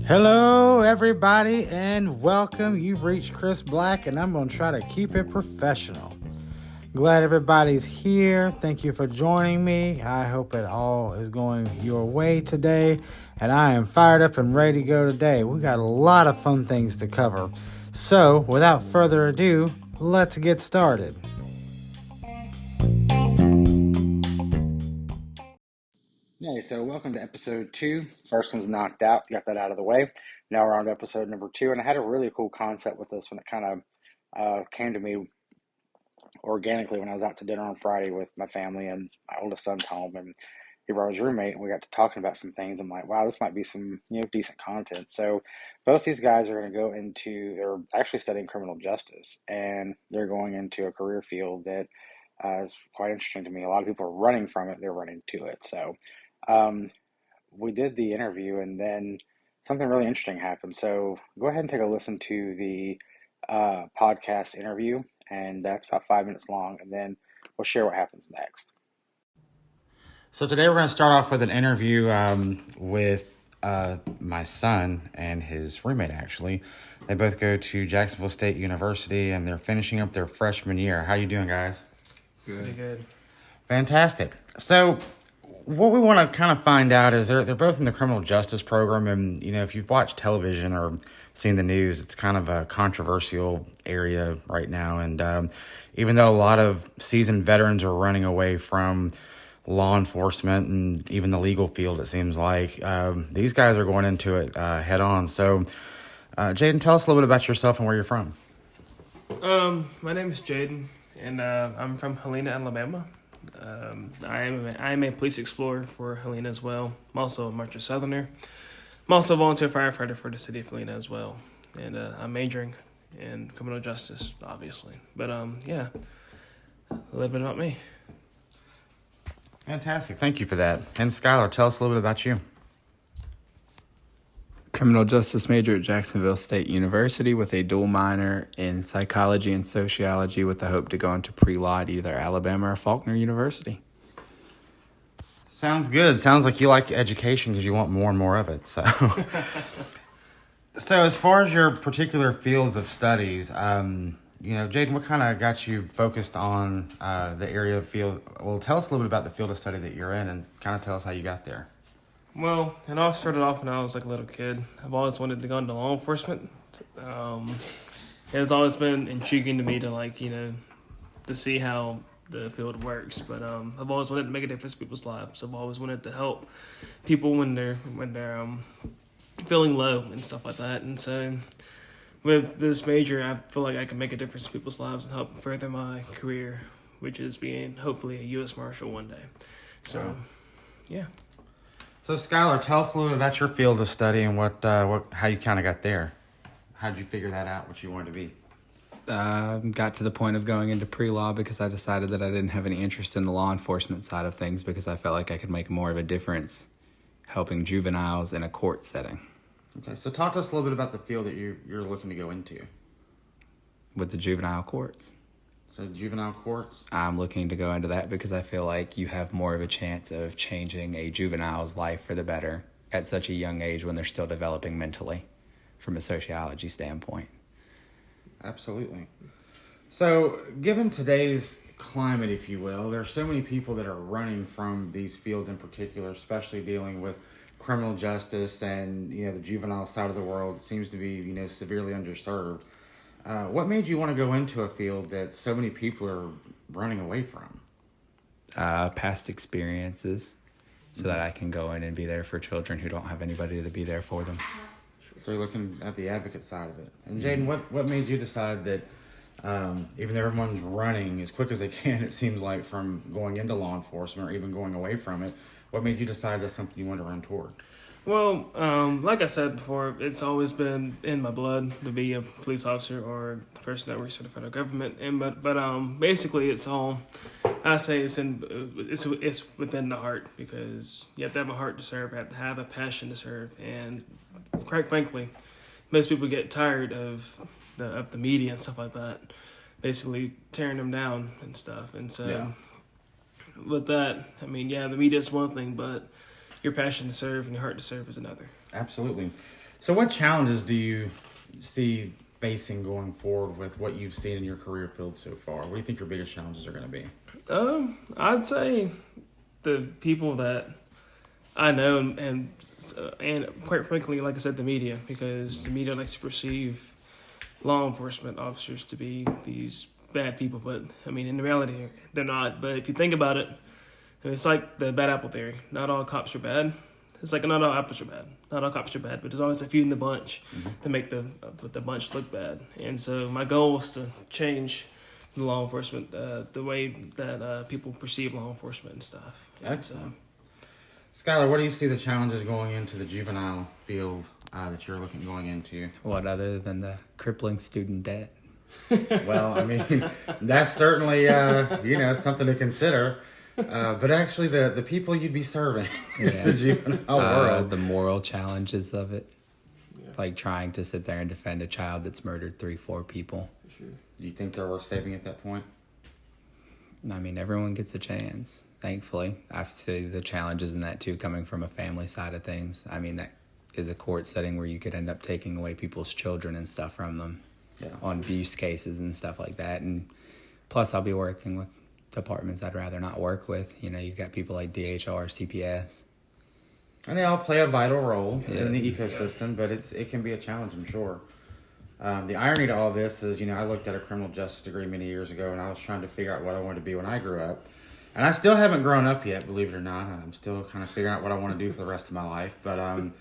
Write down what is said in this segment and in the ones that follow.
Hello, everybody, and welcome. You've reached Chris Black, and I'm going to try to keep it professional. Glad everybody's here. Thank you for joining me. I hope it all is going your way today, and I am fired up and ready to go today. We got a lot of fun things to cover. So, without further ado, let's get started. Hey, so welcome to episode 2. First one's knocked out. Got that out of the way. Now we're on to episode number 2, and I had a really cool concept with this one. It kind of came to me organically when I was out to dinner on Friday with my family, and my oldest son's home, and he brought his roommate, and we got to talking about some things. I'm like, wow, this might be some decent content. So both these guys are going to go into, they're actually studying criminal justice, and they're going into a career field that is quite interesting to me. A lot of people are running from it. They're running to it. So we did the interview, and then something really interesting happened. So go ahead and take a listen to the podcast interview, and that's about 5 minutes long, and then we'll share what happens next. So today we're going to start off with an interview with my son and his roommate, actually. They both go to Jacksonville State University, and they're finishing up their freshman year. How you doing, guys? Good. Pretty good. Fantastic. So what we want to kind of find out is they're both in the criminal justice program, and if you've watched television or seen the news, it's kind of a controversial area right now. And even though a lot of seasoned veterans are running away from law enforcement and even the legal field, it seems like these guys are going into it head on. So, Jaden, tell us a little bit about yourself and where you're from. My name is Jaden, and I'm from Helena, Alabama. I am a police explorer for Helena as well. I'm also a Marcher Southerner. I'm also a volunteer firefighter for the city of Helena as well. And I'm majoring in criminal justice, obviously. But yeah, a little bit about me. Fantastic. Thank you for that. And Skylar, tell us a little bit about you. Criminal justice major at Jacksonville State University with a dual minor in psychology and sociology with the hope to go into pre-law at either Alabama or Faulkner University. Sounds good. Sounds like you like education because you want more and more of it. So, so as far as your particular fields of studies, Jaden, what kind of got you focused on the area of field? Well, tell us a little bit about the field of study that you're in, and kind of tell us how you got there. Well, it all started off when I was like a little kid. I've always wanted to go into law enforcement. It has always been intriguing to me to to see how the field works. But I've always wanted to make a difference in people's lives. I've always wanted to help people when they're feeling low and stuff like that. And so with this major, I feel like I can make a difference in people's lives and help further my career, which is being hopefully a U.S. Marshal one day. So, yeah. So, Skylar, tell us a little bit about your field of study and how you kind of got there. How did you figure that out, what you wanted to be? Got to the point of going into pre-law because I decided that I didn't have any interest in the law enforcement side of things because I felt like I could make more of a difference helping juveniles in a court setting. Okay, so talk to us a little bit about the field that you're looking to go into. With the juvenile courts. So juvenile courts? I'm looking to go into that because I feel like you have more of a chance of changing a juvenile's life for the better at such a young age when they're still developing mentally from a sociology standpoint. Absolutely. So given today's climate, if you will, there are so many people that are running from these fields in particular, especially dealing with criminal justice and, the juvenile side of the world seems to be, severely underserved. What made you want to go into a field that so many people are running away from? Past experiences, so that I can go in and be there for children who don't have anybody to be there for them. So you're looking at the advocate side of it. And Jaden, what made you decide that even though everyone's running as quick as they can, it seems like, from going into law enforcement or even going away from it, what made you decide that's something you want to run toward? Well, like I said before, it's always been in my blood to be a police officer or a person that works for the federal government. But basically, it's all, I say it's within the heart, because you have to have a heart to serve, you have to have a passion to serve, and quite frankly, most people get tired of the media and stuff like that, basically tearing them down and stuff. And so, with that, I mean, yeah, the media is one thing, but your passion to serve and your heart to serve is another. Absolutely. So what challenges do you see facing going forward with what you've seen in your career field so far? What do you think your biggest challenges are going to be? I'd say the people that I know and quite frankly, like I said, the media, because the media likes to perceive law enforcement officers to be these bad people, but I mean, in reality, they're not. But if you think about it, it's like the bad apple theory. Not all cops are bad. It's like not all apples are bad. Not all cops are bad, but there's always a few in the bunch to make the bunch look bad. And so my goal was to change the law enforcement, the way that people perceive law enforcement and stuff. Excellent. Skylar, what do you see the challenges going into the juvenile field that you're looking going into? What other than the crippling student debt? Well, I mean, that's certainly something to consider. But actually, the people you'd be serving, the juvenile world, the moral challenges of it, like trying to sit there and defend a child that's murdered 3-4 people. Sure. Do you think they're worth saving at that point? I mean, everyone gets a chance. Thankfully, I see the challenges in that too, coming from a family side of things. I mean, that is a court setting where you could end up taking away people's children and stuff from them on abuse cases and stuff like that. And plus, I'll be working with departments I'd rather not work with. You've got people like DHR, CPS. And they all play a vital role in the ecosystem, but it can be a challenge, I'm sure. The irony to all this is, I looked at a criminal justice degree many years ago, and I was trying to figure out what I wanted to be when I grew up. And I still haven't grown up yet, believe it or not. I'm still kind of figuring out what I want to do for the rest of my life. But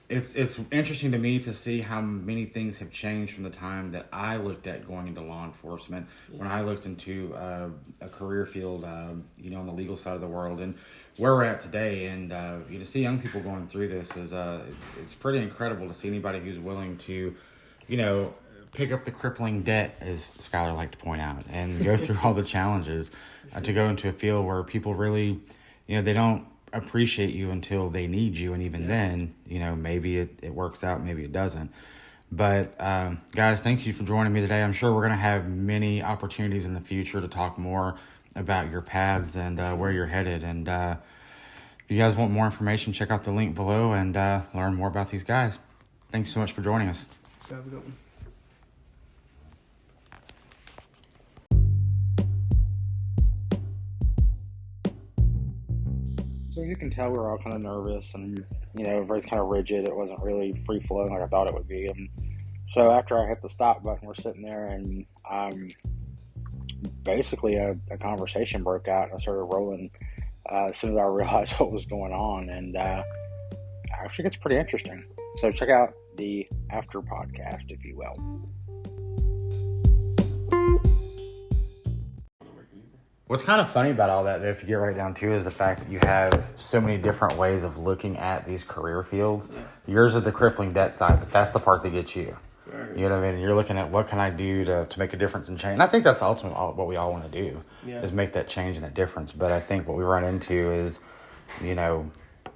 it's interesting to me to see how many things have changed from the time that I looked at going into law enforcement, when I looked into a career field, on the legal side of the world, and where we're at today. And to see young people going through this is it's pretty incredible to see anybody who's willing to, pick up the crippling debt, as Skylar liked to point out, and go through all the challenges to go into a field where people really, they don't appreciate you until they need you, and even then, maybe it works out, maybe it doesn't. But guys, thank you for joining me today. I'm sure we're going to have many opportunities in the future to talk more about your paths and where you're headed. And if you guys want more information, check out the link below and learn more about these guys. Thanks so much for joining us. Have a good one. So as you can tell, we were all kind of nervous and, everybody's kind of rigid. It wasn't really free-flowing like I thought it would be. And so after I hit the stop button, we're sitting there and basically a conversation broke out and I started rolling as soon as I realized what was going on. And actually gets pretty interesting. So check out the after podcast, if you will. What's kind of funny about all that, though, if you get right down to it, is the fact that you have so many different ways of looking at these career fields. Yeah. Yours is the crippling debt side, but that's the part that gets you. Right. You know what I mean? You're looking at what can I do to make a difference and change. And I think that's ultimately what we all want to do, is make that change and that difference. But I think what we run into is,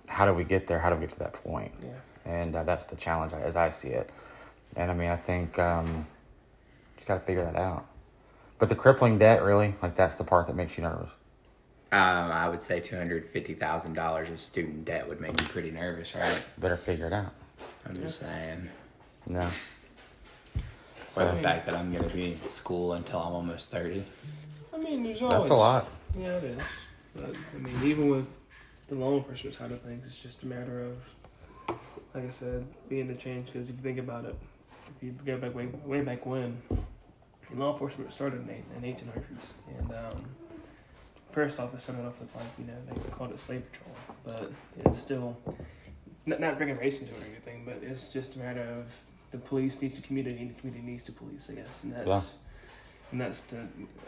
how do we get there? How do we get to that point? Yeah. And that's the challenge as I see it. And I mean, I think you got to figure that out. But the crippling debt, really, that's the part that makes you nervous. I would say $250,000 of student debt would make you pretty nervous, right? Better figure it out. I'm just saying. No. So the fact that I'm going to be in school until I'm almost 30. I mean, there's always... That's a lot. Yeah, it is. But, I mean, even with the law enforcement side of things, it's just a matter of, like I said, being the change. Because if you think about it, if you go back way back when, law enforcement started in the 1800s, and first off, it started off with they called it slave patrol, but it's still not bringing race into it or anything, but it's just a matter of the police needs the community and the community needs the police, I guess, and that's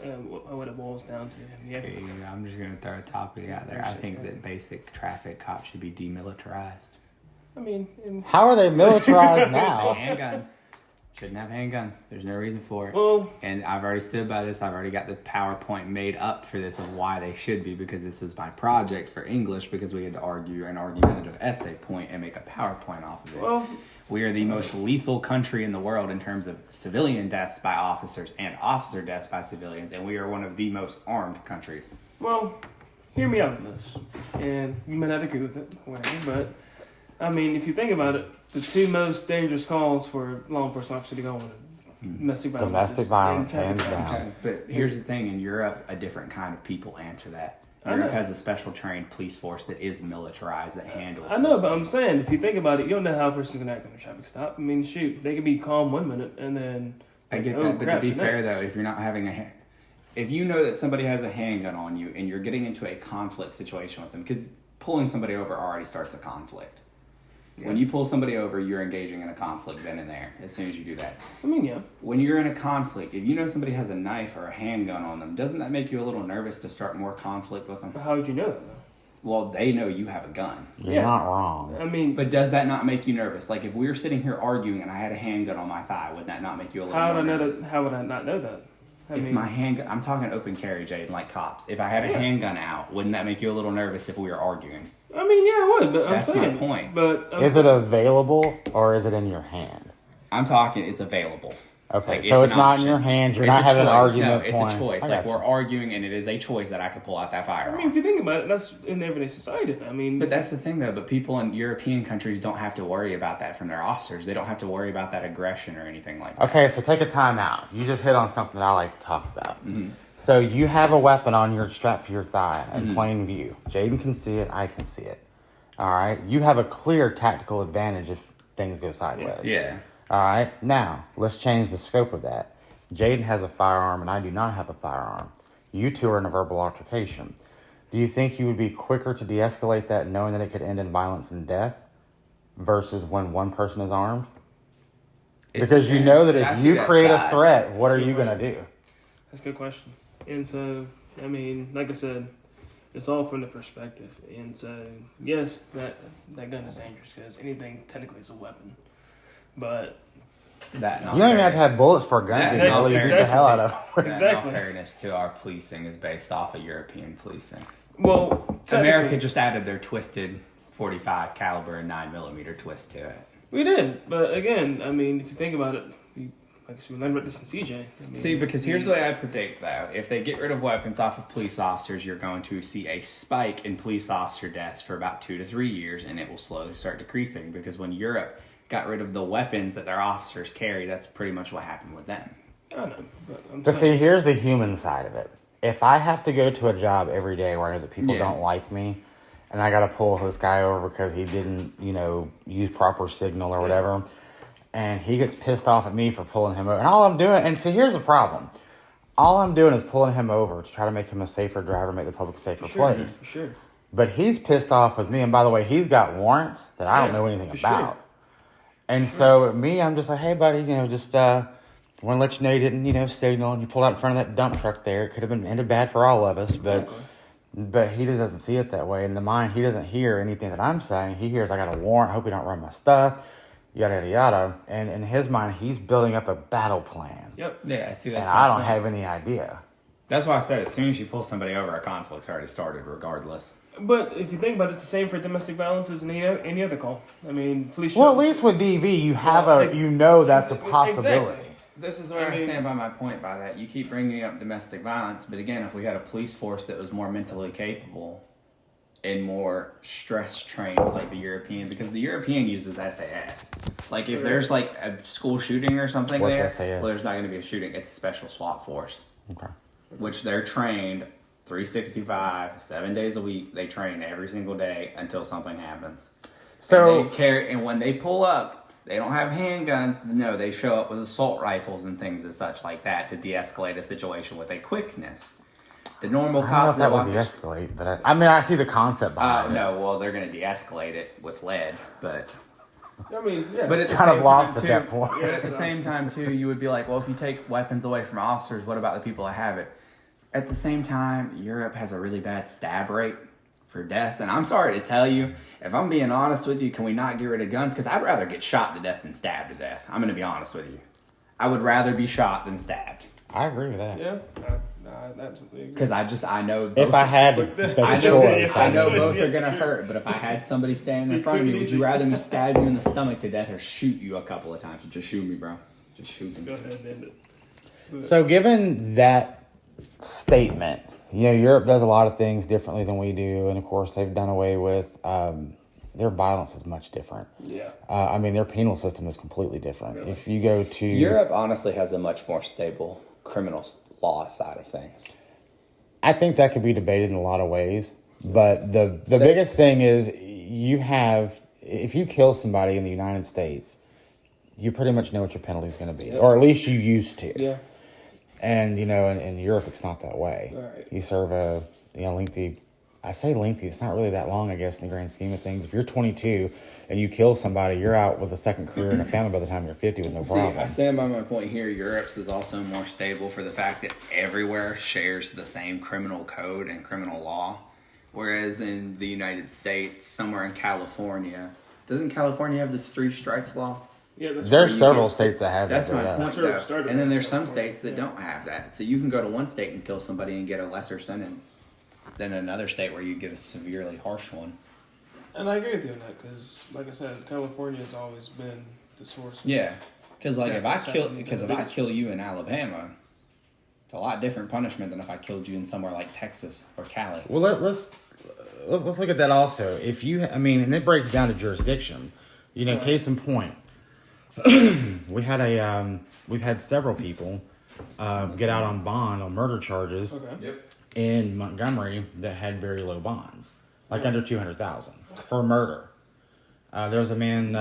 what it boils down to. Hey, I'm just gonna throw a topic out there. I think that basic traffic cops should be demilitarized. I mean, how are they militarized now? Handguns. Shouldn't have handguns. There's no reason for it. Well, and I've already stood by this. I've already got the PowerPoint made up for this of why they should be, because this is my project for English, because we had to argue an argumentative essay point and make a PowerPoint off of it. Well, we are the most lethal country in the world in terms of civilian deaths by officers and officer deaths by civilians, and we are one of the most armed countries. Well, hear me out on this, and you may not agree with it, whatever, but I mean, if you think about it, the two most dangerous calls for law enforcement officers to go on Domestic violence, hands crimes. down. Okay, but here's the thing: in Europe, a different kind of people answer that. Europe has a special trained police force that is militarized that handles. I know, those but I'm things. saying if you think about it, you don't know how a person's gonna act on a traffic stop. I mean, shoot, they could be calm 1 minute and then. I get oh, that, but crap, to be the fair next. though, if you're not having if you know that somebody has a handgun on you and you're getting into a conflict situation with them, because pulling somebody over already starts a conflict. Yeah. When you pull somebody over, you're engaging in a conflict then and there, as soon as you do that. I mean, yeah. When you're in a conflict, if you know somebody has a knife or a handgun on them, doesn't that make you a little nervous to start more conflict with them? How would you know that, though? Well, they know you have a gun. You're not wrong. I mean, But does that not make you nervous? Like, if we were sitting here arguing and I had a handgun on my thigh, would that not make you a little how would I know nervous? that? How would I not know that? I If mean, my handgun, I'm talking open carry, Jade, like cops. If I had a handgun out, wouldn't that make you a little nervous if we were arguing? I mean, yeah, I would. But That's I'm saying, my point. But Is it available or is it in your hand? I'm talking, it's available. Okay, Like, so it's an not in option. your hand. You're It's not a having an choice. argument No, it's point. a choice. I Like, got you. we're arguing, and it is a choice that I could pull out that firearm. I mean, if you think about it, that's in everyday society. I mean, But that's the thing, though. But people in European countries don't have to worry about that from their officers. They don't have to worry about that aggression or anything like that. Okay, so take a time out. You just hit on something that I like to talk about. Mm-hmm. So you have a weapon on your strap to your thigh in plain view. Jaden can see it. I can see it. All right. You have a clear tactical advantage if things go sideways. Yeah. All right. Now let's change the scope of that. Jaden has a firearm and I do not have a firearm. You two are in a verbal altercation. Do you think you would be quicker to de-escalate that knowing that it could end in violence and death versus when one person is armed? Because you know that if you create a threat, what are you going to do? that's a good question. And so, I mean, like I said, it's all from the perspective. And so, yes, that gun is dangerous because anything technically is a weapon. But That You don't even have to have bullets for a gun. That's You not can beat the fair. hell out of it. that, in all Exactly. fairness to our policing is based off of European policing. well, America technically, just added their twisted 45 caliber and 9mm twist to it. we did. But again, I mean, if you think about it, like we learned about this in CJ. I mean, See, because here's the way I predict, though. If they get rid of weapons off of police officers, you're going to see a spike in police officer deaths for about 2 to 3 years, and it will slowly start decreasing. Because when Europe got rid of the weapons that their officers carry, that's pretty much what happened with them. I know, but I'm But saying, see, here's the human side of it. If I have to go to a job every day where I know that people Yeah. don't like me, and I got to pull this guy over because he didn't, use proper signal or whatever, and he gets pissed off at me for pulling him over, and all I'm doing, and see, here's the problem. All I'm doing is pulling him over to try to make him a safer driver, make the public a safer place. for sure. But he's pissed off with me, and by the way, he's got warrants that I don't know anything for about. sure. And so me, I'm just like, hey, buddy, just want to let you know you didn't, signal, and you pulled out in front of that dump truck there. It could have been ended bad for all of us, Exactly. but he just doesn't see it that way. In the mind, he doesn't hear anything that I'm saying. He hears, I got a warrant, hope you don't run my stuff, yada, yada, yada. And in his mind, he's building up a battle plan. Yep. Yeah, see, And that's I don't have any idea. That's why I said as soon as you pull somebody over, a conflict's already started, regardless. But if you think about it, it's the same for domestic violence as any other call. I mean, police. Well, at shows- least with DV, you have that's a possibility. Exactly. This is where I stand by my point by that. You keep bringing up domestic violence, but again, if we had a police force that was more mentally capable and more stress trained like the European, because the European uses SAS. Like if there's like a school shooting or something What's there, SAS? well, there's not going to be a shooting. It's a special SWAT force, Okay. which they're trained 365, 7 days a week. They train every single day until something happens. So, And when they pull up, they don't have handguns. No, they show up with assault rifles and things and such like that to de-escalate a situation with a quickness. The normal I don't know cops if that will walk de-escalate, but I see the concept behind it. no, well, they're going to de-escalate it with lead, but I mean, yeah. at the Kind of same lost time, at too, that point. But at the same time, too, you would be like, well, if you take weapons away from officers, what about the people that have it? At the same time, Europe has a really bad stab rate for deaths, and I'm sorry to tell you, if I'm being honest with you, can we not get rid of guns? Because I'd rather get shot to death than stabbed to death. I'm going to be honest with you. I would rather be shot than stabbed. I agree with that. yeah, I absolutely agree. Because I know If I had to make I a know, choice, I know Choice, both yeah. are gonna hurt, but if I had somebody standing in You front of me, couldn't would you either. rather me stab you in the stomach to death or shoot you a couple of times? Just shoot me, bro. Just shoot Go me. ahead and end it. So given that statement, Europe does a lot of things differently than we do, and of course they've done away with their violence is much different. Yeah. Their penal system is completely different. Really? If you go to Europe, honestly has a much more stable criminal law side of things. I think that could be debated in a lot of ways, but the biggest thing is if you kill somebody in the United States, you pretty much know what your penalty is going to be, or at least you used to. Yeah. And in Europe, it's not that way. Right. You serve a lengthy. I say lengthy. It's not really that long, I guess, in the grand scheme of things. If you're 22 and you kill somebody, you're out with a second career and a family by the time you're 50 with no problem. I stand by my point here. Europe's is also more stable for the fact that everywhere shares the same criminal code and criminal law, whereas in the United States, somewhere in California, doesn't California have the 3 strikes law? Yeah, there's several states that have that's that. That's where it started. And then there's some states that don't have that. So you can go to one state and kill somebody and get a lesser sentence than another state where you get a severely harsh one. And I agree with you on that because, like I said, California has always been the source. Yeah, because if I kill you in Alabama, it's a lot different punishment than if I killed you in somewhere like Texas or Cali. Well, let's look at that also. And it breaks down to jurisdiction. Right. Case in point. We've had several people get out on bond on murder charges in Montgomery that had very low bonds, like under $200,000 for murder. There was a man,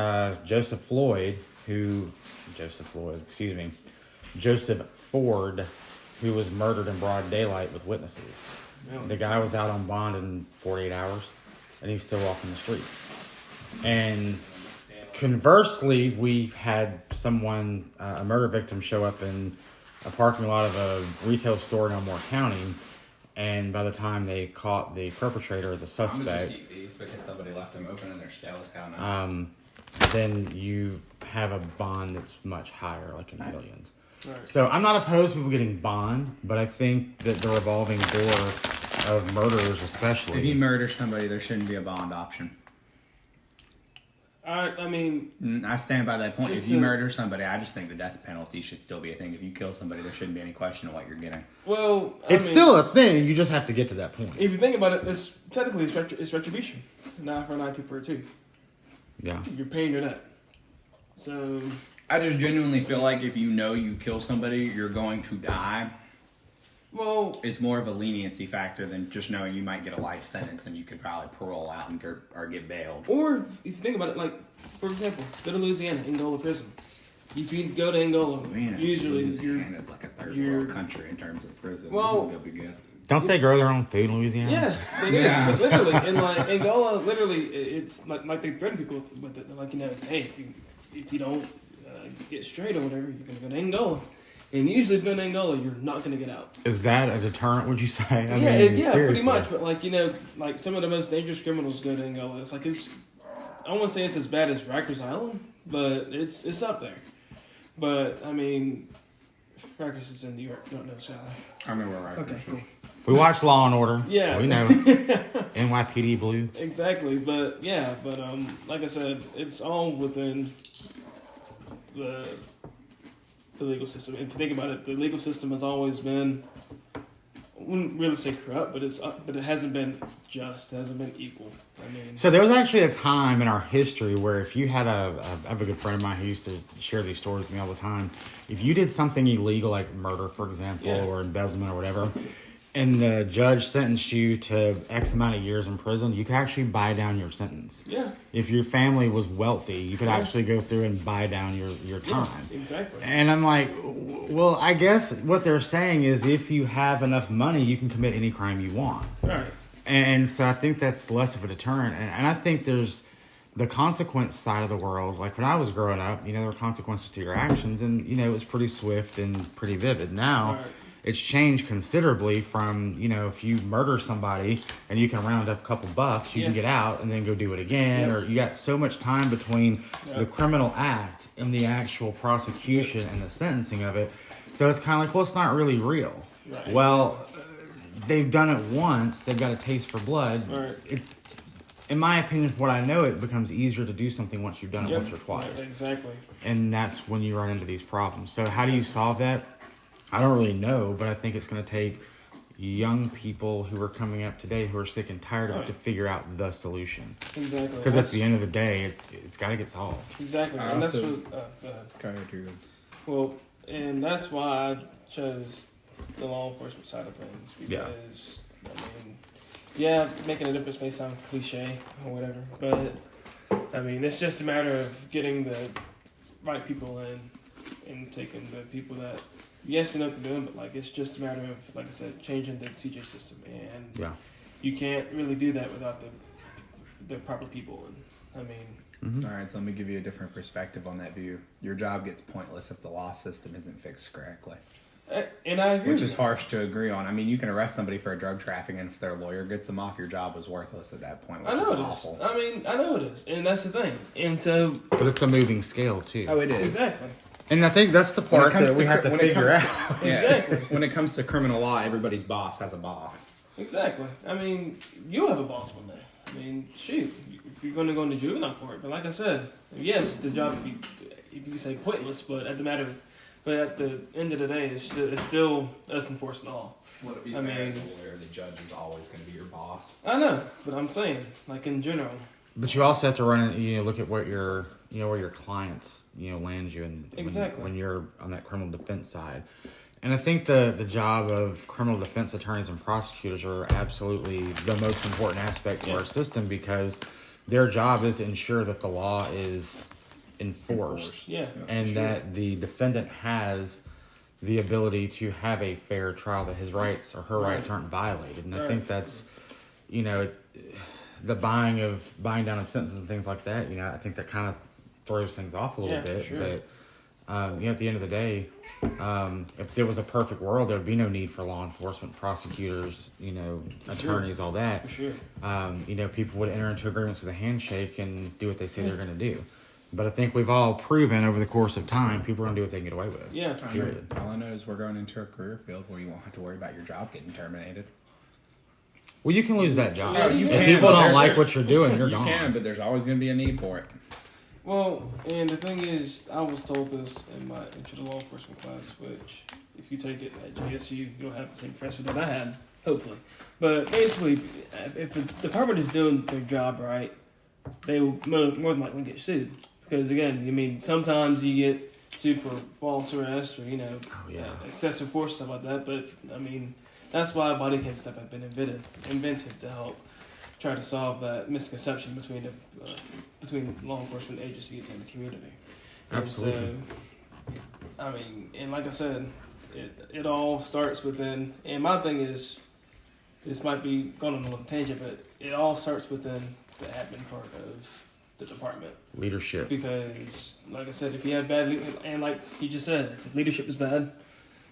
Joseph Ford, who was murdered in broad daylight with witnesses. Really? The guy was out on bond in 48 hours, and he's still walking the streets. And conversely, we had someone, a murder victim, show up in a parking lot of a retail store in Elmore County, and by the time they caught the perpetrator, the suspect, I'm gonna just keep these because somebody left them open and they're stale as hell now. Then you have a bond that's much higher, like in millions. Right. So I'm not opposed to people getting bond, but I think that the revolving door of murderers, especially, if you murder somebody, there shouldn't be a bond option. I stand by that point. If you murder somebody, I just think the death penalty should still be a thing. If you kill somebody, there shouldn't be any question of what you're getting. Well, it's still a thing. You just have to get to that point. If you think about it, it's retribution, not for 1942. Yeah, you're paying your debt. So I just genuinely feel like if you kill somebody, you're going to die. Well, it's more of a leniency factor than just knowing you might get a life sentence and you could probably parole out or get bailed. Or if you think about it, like, for example, go to Louisiana, Angola prison. If you go to Angola, usually Louisiana's like a third world country in terms of prison. Well, this is gonna be good. Don't they grow their own food in Louisiana? Yeah, they do. Yeah. Literally, in like Angola, it's like they threaten people with it. They're like, hey, if you don't get straight or whatever, you're gonna go to Angola. And usually, if you go to Angola, you're not going to get out. Is that a deterrent, would you say? I mean, yeah, seriously. Pretty much. But, like some of the most dangerous criminals go to Angola. I don't want to say it's as bad as Rikers Island, but it's up there. But, Rikers is in New York. Don't know, Sally. I know where Rikers is. Okay, cool. We watch Law and Order. Yeah. We know. NYPD Blue. Exactly. But, like I said, it's all within the legal system. If you think about it, the legal system has always been, I wouldn't really say corrupt, but it hasn't been just, it hasn't been equal. So there was actually a time in our history where if you had I have a good friend of mine who used to share these stories with me all the time. If you did something illegal like murder, for example, or embezzlement or whatever, and the judge sentenced you to X amount of years in prison, you could actually buy down your sentence. Yeah. If your family was wealthy, you could actually go through and buy down your time. Yeah, exactly. And I'm like, well, I guess what they're saying is if you have enough money, you can commit any crime you want. Right. And so I think that's less of a deterrent. And I think there's the consequence side of the world. Like when I was growing up, there were consequences to your actions, and, it was pretty swift and pretty vivid. Now... Right. It's changed considerably from, if you murder somebody and you can round up a couple bucks, you can get out and then go do it again. Or you got so much time between the criminal act and the actual prosecution and the sentencing of it. So it's kind of like, well, it's not really real. Right. Well, they've done it once. They've got a taste for blood. Right. In my opinion, from what I know, it becomes easier to do something once you've done it once or twice. Right, exactly. And that's when you run into these problems. So how do you solve that? I don't really know, but I think it's going to take, young people who are coming up today who are sick and tired of it Right. to figure out the solution. Exactly. Because at the end of the day, it's got to get solved. Exactly. I And that's also- what. Go ahead. Go ahead, Drew. Well, and that's why I chose the law enforcement side of things because I mean, yeah, making a difference may sound cliche or whatever, but I mean, it's just a matter of getting the right people in and taking the people that yes, you know what they're doing, but like it's just a matter of, like I said, changing the CJ system, and you can't really do that without the proper people. And I mean. All right, so let me give you a different perspective on that view. Your job gets pointless if the law system isn't fixed correctly. And I agree. Which is harsh to agree on. I mean, you can arrest somebody for a drug trafficking, and if their lawyer gets them off, your job is worthless at that point, which I know is it awful. is. I mean, I know it is, and that's the thing. And so, But it's a moving scale, too. Oh, it is. exactly, And I think that's the When it part comes that we to have cr- to when it figure comes out. Yeah. Exactly. When it comes to criminal law, everybody's boss has a boss. exactly. I mean, you'll have a boss one day. I mean, shoot, if you're going to go into juvenile court, but like I said, yes, the job would be, if you could say pointless, but at the end of the day, it's still us enforcing the law. Would it be I fair mean- as a lawyer, the judge is always going to be your boss? I know, but I'm saying, like in general, But you also have to run it, look at what your, where your clients, land you in Exactly. when you're on that criminal defense side. And I think the job of criminal defense attorneys and prosecutors are absolutely the most important aspect of our system because their job is to ensure that the law is enforced. yeah, And sure. that the defendant has the ability to have a fair trial, that his rights or her rights aren't violated. And I think that's, the buying down of sentences and things like that, I think that kind of throws things off a little bit. sure. But, at the end of the day, if there was a perfect world, there would be no need for law enforcement, prosecutors, attorneys, all that. For sure. People would enter into agreements with a handshake and do what they say they're going to do. But I think we've all proven over the course of time, people are going to do what they can get away with. Yeah, for sure. Period. All I know is we're going into a career field where you won't have to worry about your job getting terminated. Well, you can lose that job. Yeah, you if can, people but don't there's like a- what you're doing, you're You gone. can, but there's always going to be a need for it. Well, and the thing is, I was told this in my intro to law enforcement class, which if you take it at JSU, you'll have the same professor that I had, hopefully. But basically, if the department is doing their job right, they will more than likely get sued. Because again, I mean, sometimes you get sued for false arrest or excessive force, stuff like that. But I mean, that's why body cam stuff have been invented to help try to solve that misconception between law enforcement agencies and the community. Absolutely. And so, I mean, and like I said, it all starts within. And my thing is, this might be going on a little tangent, but it all starts within the admin part of the department. Leadership. Because, like I said, if you have bad, and like you just said, if leadership is bad,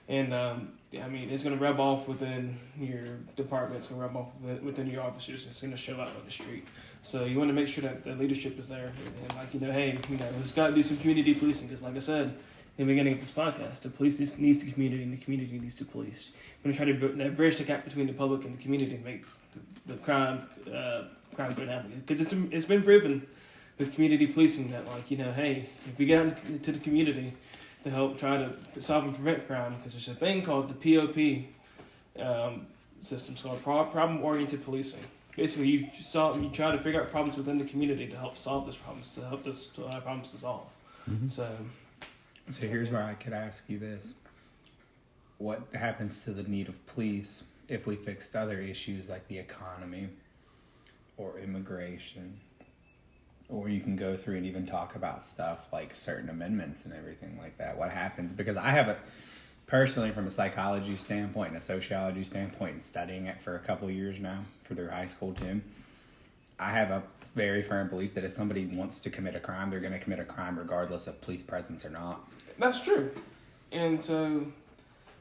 and I mean, it's going to rub off within your department, it's going to rub off within your officers, it's going to show out on the street. So you want to make sure that the leadership is there, and like, hey, let's got to do some community policing, because like I said in the beginning of this podcast, the police needs the community, and the community needs to police. We're going to try to bridge the gap between the public and the community and make the crime go down. Because it's been proven with community policing that, like, hey, if we get out into the community to help try to solve and prevent crime, because there's a thing called the POP system, it's called problem-oriented policing. Basically, you try to figure out problems within the community to help solve those problems, to help those problems to solve. Mm-hmm. So here's where I could ask you this. What happens to the need of police if we fixed other issues like the economy or immigration? Or you can go through and even talk about stuff like certain amendments and everything like that. What happens? Because I have personally, from a psychology standpoint and a sociology standpoint, and studying it for a couple of years now for their high school team, I have a very firm belief that if somebody wants to commit a crime, they're going to commit a crime regardless of police presence or not. That's true. And so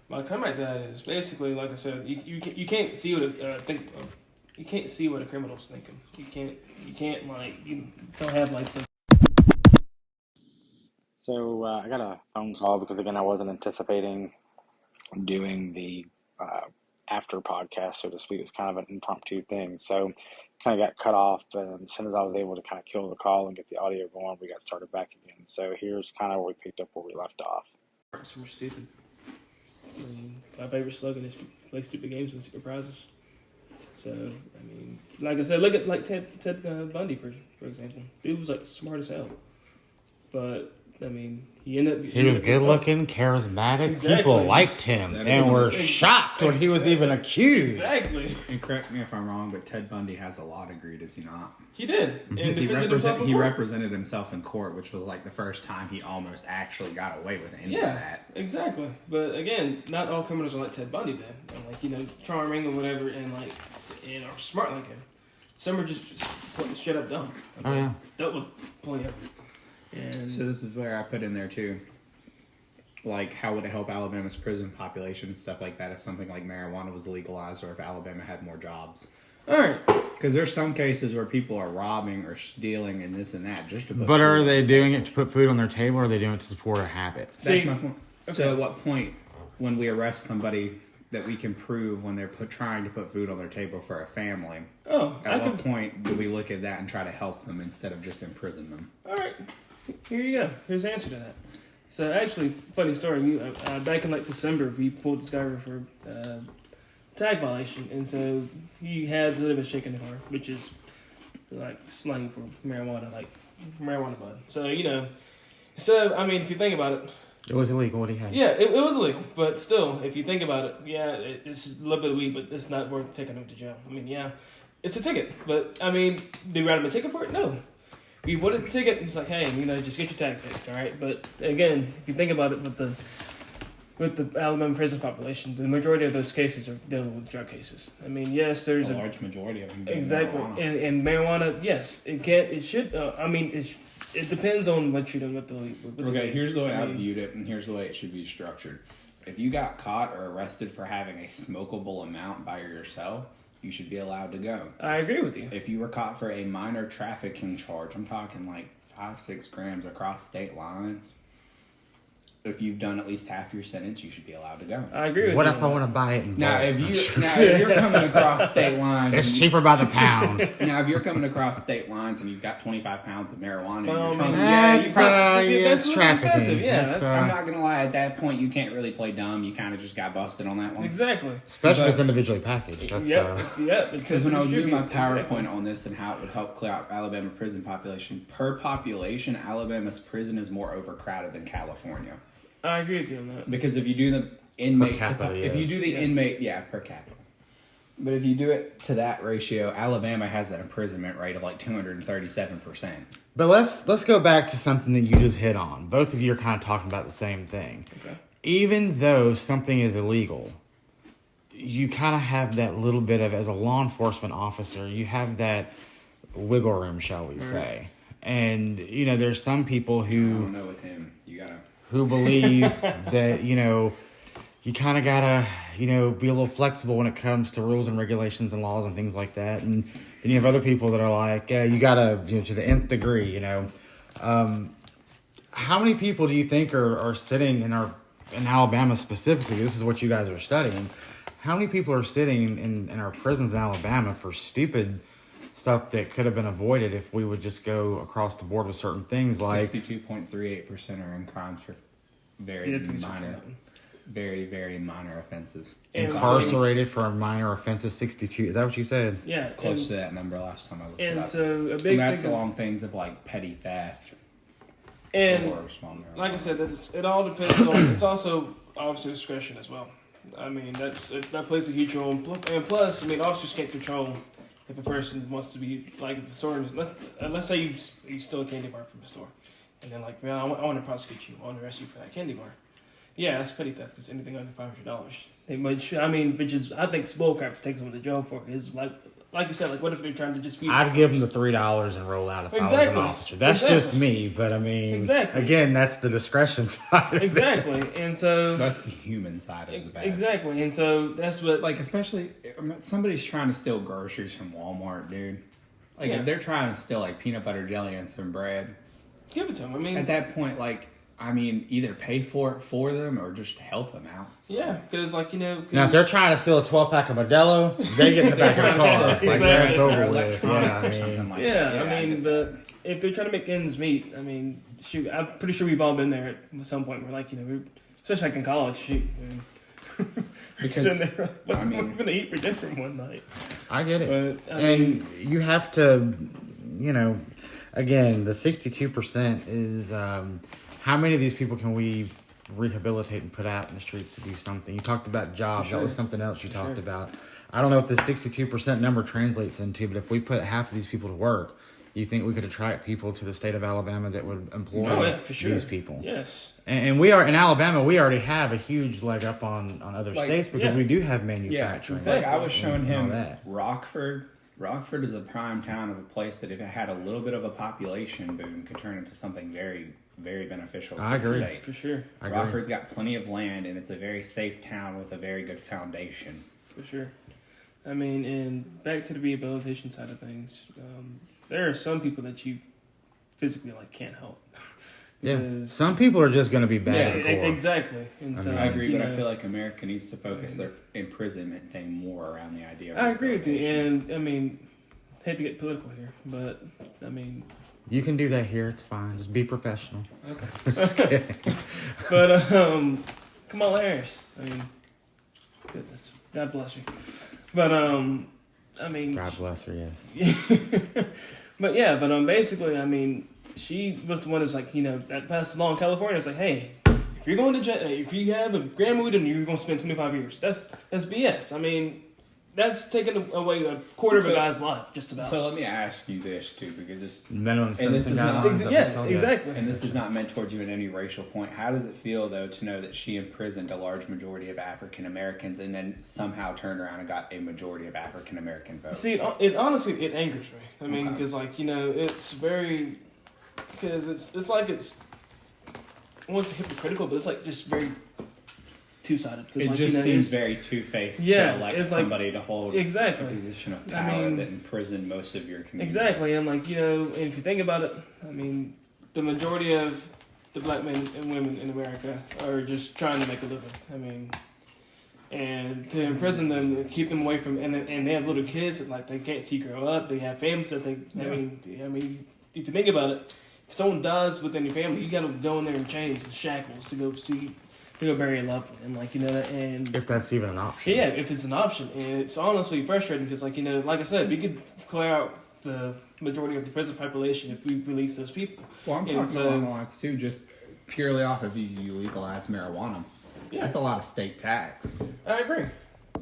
my comment to that is basically, like I said, you can't see what you can't see what a criminal's thinking. You can't like, you don't have like the. So I got a phone call because, again, I wasn't anticipating doing the after podcast, so to speak. It was kind of an impromptu thing. So kind of got cut off, but as soon as I was able to kind of kill the call and get the audio going, we got started back again. So here's kind of where we picked up where we left off. We're stupid. I mean, my favorite slogan is play stupid games with secret prizes. So, I mean, like I said, look at like Ted Bundy, for example. Dude was like smart as hell. But, I mean, he was good looking, charismatic. Exactly. People liked him and were shocked when he was even accused. Exactly. And correct me if I'm wrong, but Ted Bundy has a law degree, does he not? He did. And Because he he represented himself in court, which was like the first time he almost actually got away with any of that. Exactly. But again, not all criminals are like Ted Bundy did. And like, you know, charming or whatever and are smart like him. Some are just straight up dumb. Oh, yeah. Dealt with plenty of them. And So this is where I put in there too. Like, how would it help Alabama's prison population and stuff like that if something like marijuana was legalized or if Alabama had more jobs? all right. Because there's some cases where people are robbing or stealing and this and that just to put But food are on they the doing it to put food on their table, or are they doing it to support a habit? That's See, my point. okay. So at what point, when we arrest somebody that we can prove when they're trying to put food on their table for a family, Oh, at what point do we look at that and try to help them instead of just imprison them? All right. Here you go. Here's the answer to that. So actually, funny story. Back in like December, we pulled this guy over for tag violation, and so he had a little bit of shake in the car, which is like slang for marijuana, like marijuana bud. So I mean, if you think about it, It was illegal. What he had? yeah, it was illegal, but still, if you think about it, yeah, it's a little bit of weed, but it's not worth taking him to jail. I mean, yeah, it's a ticket, but I mean, do we write him a ticket for it? No. We wanted the ticket. It's like, hey, just get your tag fixed, all right? But again, if you think about it, with the Alabama prison population, the majority of those cases are dealing with drug cases. I mean, yes, there's A large majority of them. being exactly, marijuana. and marijuana, yes, it should. I mean, it depends on what you're doing with the Okay, here's the way I mean, viewed it, and here's the way it should be structured. If you got caught or arrested for having a smokable amount by yourself, you should be allowed to go. I agree with you. If you were caught for a minor trafficking charge, I'm talking like 5-6 grams across state lines. If you've done at least half your sentence, you should be allowed to go. I agree with What you. if I want to buy it in Now, bulk? if you're coming across state lines, It's cheaper by the pound. Now, if you're coming across state lines and you've got 25 pounds of marijuana in your Well, trunk, That's, that's it's a little trafficking. excessive, yeah, That's, that's- I'm not gonna lie. At that point, you can't really play dumb. You kind of just got busted on that one. Exactly. especially if But- it's individually packaged. That's, Yep. Because when I was doing my Exactly. PowerPoint on this and how it would help clear out Alabama prison population, per population, Alabama's prison is more overcrowded than California. I agree with you on that. Because if you do the inmate, capita, if you yes. do the inmate, yeah, per capita. But if you do it to that ratio, Alabama has an imprisonment rate of like 237%. But let's go back to something that you just hit on. Both of you are kind of talking about the same thing. Okay. Even though something is illegal, you kind of have that little bit of, as a law enforcement officer, you have that wiggle room, shall we say. And, there's some people I who don't know with him. You gotta. believe that, you kind of gotta, be a little flexible when it comes to rules and regulations and laws and things like that. And then you have other people that are like, you gotta, to the nth degree, How many people do you think are sitting in Alabama specifically? This is what you guys are studying. How many people are sitting in our prisons in Alabama for stupid stuff that could have been avoided if we would just go across the board with certain things like 62.38% are in crimes for very very, very minor offenses. And incarcerated for minor offenses? 62. Is that what you said? Yeah. Close to that number last time I looked it And up. so a And big that's thing. along things of like petty theft. And or small marijuana. like I said, it all depends on. It's also officer discretion as well. I mean, that plays a huge role. And plus, I mean, officers can't control if a person wants to be like if the store. Let's say you steal a candy bar from the store, and then like, I want to prosecute you. I want to arrest you for that candy bar. Yeah, that's petty theft because anything under $500. I mean, which is I think bull crap to take someone to jail for is like you said, like what if they're trying to just feed I'd give them the $3 and roll out if I was an Exactly. officer. That's Exactly. just me, but I mean, Exactly. again, that's the discretion side. of it. Exactly, and so That's the human side of the badge. exactly, and so that's what Like, especially, somebody's trying to steal groceries from Walmart, dude. Like, Yeah. if they're trying to steal, like, peanut butter jelly and some bread, give it to them. I mean, at that point, like, either pay for it for them or just help them out. So. yeah, because Now, if they're trying to steal a 12-pack of Modelo, they get in the back of the car. Exactly. Like, that's Or over with. electronics Yeah, or something like yeah, that. I mean, get but if they're trying to make ends meet, I mean, shoot, I'm pretty sure we've all been there at some point. We're like, especially like in college, shoot, Because Sitting there, what I am I mean, going to eat for dinner one night? I get it. But, I And mean, you have to, again, the 62% is how many of these people can we rehabilitate and put out in the streets to do something? You talked about jobs. For That was sure. something else you For talked sure. about. I don't know if the 62% number translates into, but if we put half of these people to work, you think we could attract people to the state of Alabama that would employ oh, yeah, for sure. these people? Yes. And we are in Alabama. We already have a huge leg up on other Like, states because yeah. we do have yeah, manufacturing. it's like I was showing and all him that. Rockford. Rockford is a prime town of a place that if it had a little bit of a population boom could turn into something very, very beneficial to I the agree. state. For sure. I agree. Rockford's got plenty of land and it's a very safe town with a very good foundation. For sure. I mean, and back to the rehabilitation side of things, there are some people that you physically can't help. Yeah, Because- some people are just going to be bad. Yeah, at the core. exactly. And so, I agree, you but I know, feel like America needs to focus their imprisonment thing more around the idea of I agree with you, rehabilitation. and I mean, hate to get political here, but I mean, You can do that here. It's fine. Just be professional. okay. But Kamala Harris, I mean, goodness, God bless her. But I mean, God bless her. Yes. but yeah, but basically, I mean, she was the one that's like, that passed the law in California. It's like, hey, if you're going to jail, if you have a gram of weed and you're going to spend 25 years, that's BS. I mean, that's taking away a quarter of a guy's life, just about. So let me ask you this too, because it's Minimum And this sentencing is not- guidelines. that's yeah, called, exactly. and this is not meant towards you at any racial point. How does it feel though to know that she imprisoned a large majority of African Americans and then somehow turned around and got a majority of African American votes? See, it honestly it angers me. I mean, Okay. because it's very, because it's like it's, I won't say hypocritical, but it's like just very two-sided. It just seems very two-faced Yeah, to elect it's like- somebody to hold Exactly. a position of I power mean- that imprisoned most of your community. Exactly, and and if you think about it, I mean, the majority of the black men and women in America are just trying to make a living. I mean, and to imprison them, and keep them away from, and they have little kids that they can't see grow up. They have families that they. I mean, if you think about it, if someone dies within your family, you got to go in there in chains and shackles to go bury a loved one, and If that's even an option. yeah, if it's an option, and it's honestly frustrating because, like I said, we could clear out the majority of the prison population if we release those people. Well, I'm And talking so- along the lines too, just purely off of you legalize marijuana. Yeah. That's a lot of state tax. I agree.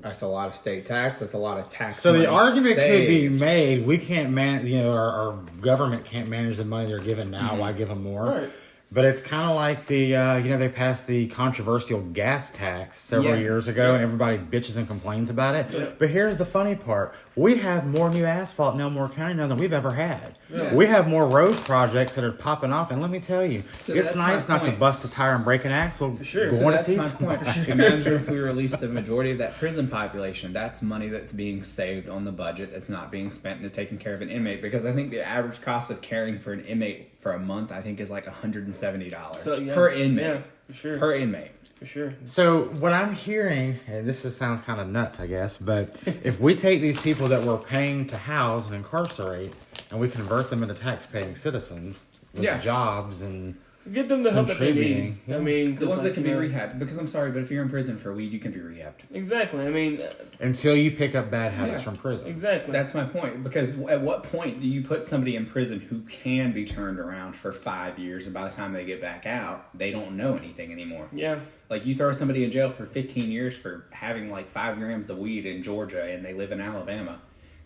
That's a lot of state tax. That's a lot of tax. So the money argument could be saved. made: we can't manage. Our government can't manage the money they're given now. Why give them more? Right. But it's kind of like the they passed the controversial gas tax several Yeah. years ago, and everybody bitches and complains about it. Yeah. But here's the funny part: we have more new asphalt in Elmore County now than we've ever had. Yeah. We have more road projects that are popping off, and let me tell you, So it's that's nice my not to point. bust a tire and break an axle. For sure. Going So to that's see my somebody. point. Imagine if we released a majority of that prison population. That's money that's being saved on the budget that's not being spent into taking care of an inmate. Because I think the average cost of caring for an inmate for a month, I think, is like $170 So, yeah. per inmate. Yeah, for sure. Per inmate. For sure. So what I'm hearing, and sounds kind of nuts, I guess, but if we take these people that we're paying to house and incarcerate, and we convert them into tax-paying citizens with Yeah. jobs and Get them the help that they need. Contributing, yeah. I mean, The 'cause, ones that can be you know, rehabbed. Because I'm sorry, but if you're in prison for weed, you can be rehabbed. Exactly. I mean, until you pick up bad habits Yeah. from prison. exactly. That's my point. Because at what point do you put somebody in prison who can be turned around for 5 years, and by the time they get back out, they don't know anything anymore? yeah. Like, you throw somebody in jail for 15 years for having like 5 grams of weed in Georgia and they live in Alabama.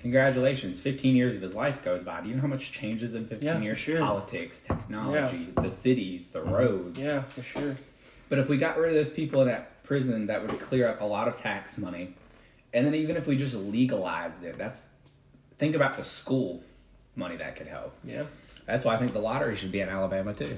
Congratulations, 15 years of his life goes by. Do you know how much changes in 15 Yeah, for years? sure. Politics, technology, the cities, the roads. Yeah, for sure. But if we got rid of those people in that prison, that would clear up a lot of tax money. And then even if we just legalized it, think about the school money that could help. Yeah. That's why I think the lottery should be in Alabama too.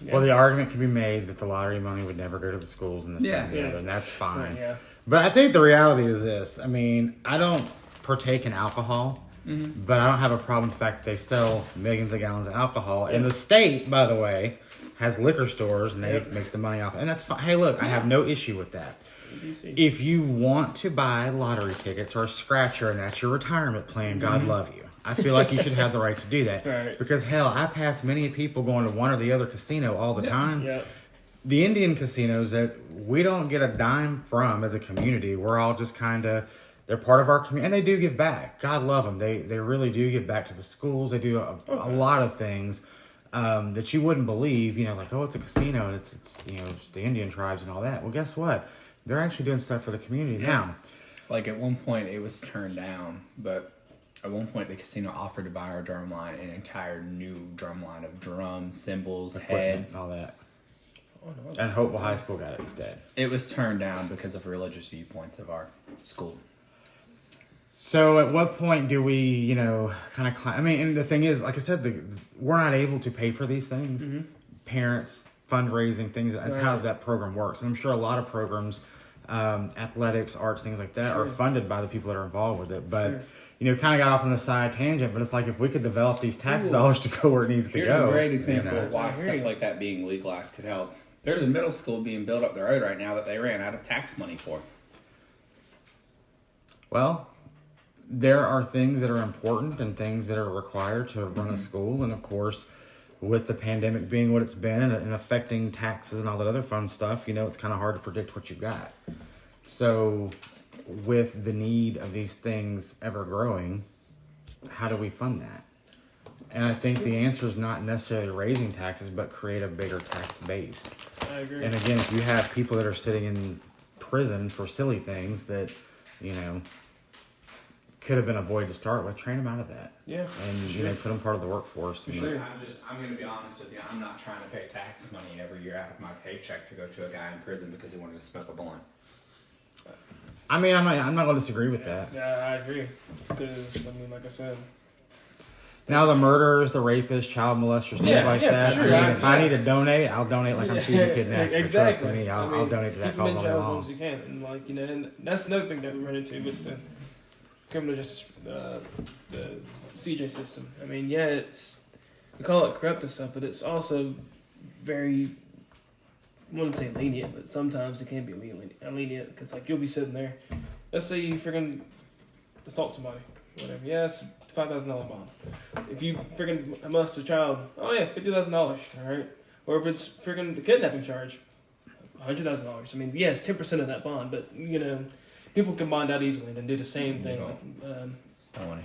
Yeah. Well, the argument can be made that the lottery money would never go to the schools in this Yeah. area, and that's fine. Right, yeah. But I think the reality is this. I mean, I don't partake in alcohol, but I don't have a problem with the fact that they sell millions of gallons of alcohol. And the state, by the way, has liquor stores, and they Yep. make the money off. And that's fine. Hey, look, I have no issue with that. DC. If you want to buy lottery tickets or a scratcher and that's your retirement plan, God love you. I feel like you should have the right to do that. Right. Because, hell, I pass many people going to one or the other casino all the time. Yeah. the Indian casinos that we don't get a dime from as a community. We're all just kind of, they're part of our community, and they do give back. God love them. They really do give back to the schools. They do a lot of things that you wouldn't believe. Like, oh, it's a casino, and it's it's the Indian tribes and all that. Well, guess what? They're actually doing stuff for the community now. Like, at one point, it was turned down, but at one point, the casino offered to buy our drum line, an entire new drum line of drums, cymbals, heads. And all that. And Hopewell High School got it instead. It was turned down because of religious viewpoints of our school. So at what point do we, kind of I mean, and the thing is, like I said, we're not able to pay for these things. Mm-hmm. Parents, fundraising, things, that's how that program works. And I'm sure a lot of programs, athletics, arts, things like that, are funded by the people that are involved with it. But, kind of got off on the side tangent, but it's like if we could develop these tax dollars to go where it needs to Here's go. A great example of why stuff like that being legalized could help. There's a middle school being built up the road right now that they ran out of tax money for. Well, there are things that are important and things that are required to run a school. And of course, with the pandemic being what it's been and affecting taxes and all that other fun stuff, it's kind of hard to predict what you've got. So with the need of these things ever growing, how do we fund that? And I think the answer is not necessarily raising taxes, but create a bigger tax base. I agree. And again, if you have people that are sitting in prison for silly things that, could have been avoided to start with, train them out of that. Yeah. And, put them part of the workforce. For sure. I'm going to be honest with you. I'm not trying to pay tax money every year out of my paycheck to go to a guy in prison because he wanted to smoke a blunt. I mean, I'm not going to disagree with that. Yeah, I agree. Because, like I said. Now the murderers, the rapists, child molesters, things like that. Sure. If I need to donate, I'll donate like I'm feeding kidnappers. Exactly. Trust me, I'll donate to that keep them cause in all day jail as long long. as you can. And and that's another thing that we run into with the criminal justice, the CJ system. I mean, we call it corrupt and stuff, but it's also very, I wouldn't say lenient, but sometimes it can be lenient because you'll be sitting there. Let's say you freaking assault somebody, whatever. Yeah, it's $5,000 bond. If you freaking molest a child, oh yeah, $50,000. All right. Or if it's freaking a kidnapping charge, $100,000. I mean, yes, 10% of that bond, but people can bond out easily and do the same thing.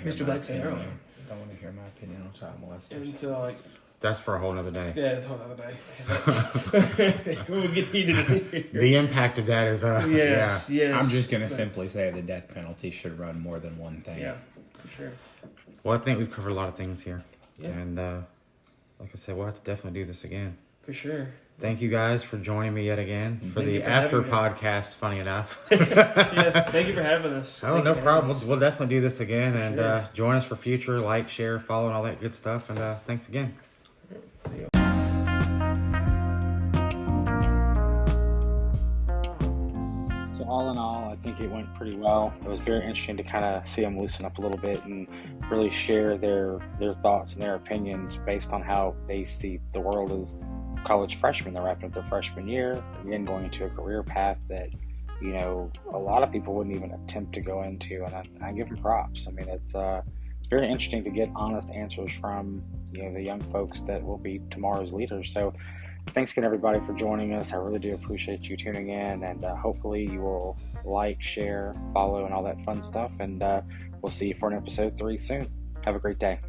Mr. Black said earlier. I don't want to hear my opinion on child molesters. And so That's for a whole other day. yeah, it's a whole other day. 'Cause we'll get heated in here. The impact of that is, Yes. I'm just going to simply say the death penalty should run more than one thing. Yeah, for sure. Well, I think we've covered a lot of things here. Yeah. And like I said, we'll have to definitely do this again. For sure. Thank you guys for joining me yet again for Thank the you for after having me. podcast, funny enough. Yes, thank you for having us. Oh, Thank no you for problem. having us. We'll definitely do this again. And Sure. join us for future. Like, share, follow, and all that good stuff. And thanks again. See you. So all in all, I think it went pretty well. It was very interesting to kind of see them loosen up a little bit and really share their thoughts and their opinions based on how they see the world as college freshmen. They're wrapping up their freshman year, again going into a career path that a lot of people wouldn't even attempt to go into, and I give them props. I mean, it's very interesting to get honest answers from the young folks that will be tomorrow's leaders. So thanks again, everybody, for joining us. I really do appreciate you tuning in, and hopefully you will like, share, follow, and all that fun stuff. And we'll see you for an episode 3 soon. Have a great day.